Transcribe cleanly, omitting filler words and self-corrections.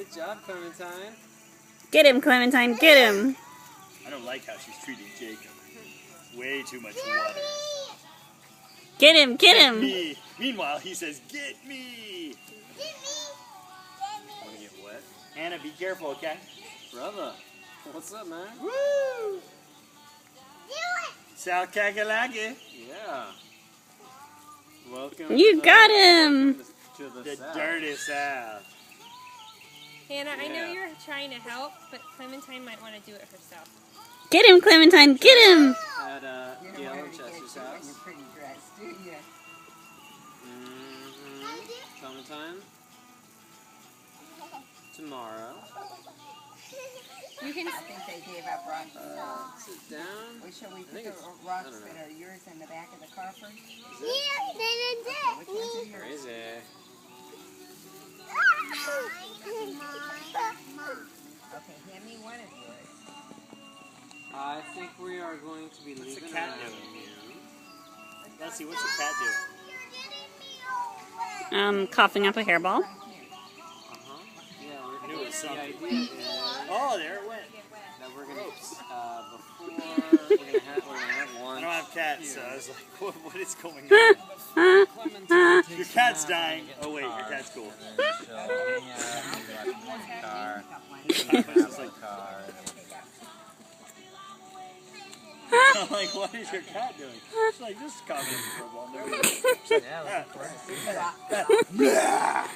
Good job, Clementine. Get him, Clementine, get him. I don't like how she's treating Jacob. Way too much water. Get him, get him. Me. Meanwhile, he says, get me. Want to get wet? Anna, be careful, okay? Brother, what's up, man? Woo! South Kakalaki. Yeah. Welcome. You got him. To The South. dirty South. Hannah, I know Yeah. you're trying to help, but Clementine might want to do it herself. Get him, Clementine, get him. At Gail and Chester's house. You're pretty dressed, do you? Clementine. Tomorrow. You can. I think they gave up rocks. Sit down. Well, shall we I put think the it's- rocks I don't that know. are yours in the back of the car first? Which Yeah, ones are yours? Crazy. Okay, hand me one of yours. I think we are going to be What's the leaving cat around doing? noon. Let's see, what's the cat doing? Coughing up a hairball. Right here. Yeah, I we're knew it was the something. idea is Oh, there it went. that we're gonna we're gonna have I one. don't have cats, so I was like, what is going on? Clementine Your takes cat's a nap dying. and get Oh, in wait, the your car. cat's cool. And then she'll hang out and be watching the car. It's like, Car. I'm like, what is your cat doing? She's like, this is comedy for a while. Yeah, looking forward to seeing that. Yeah.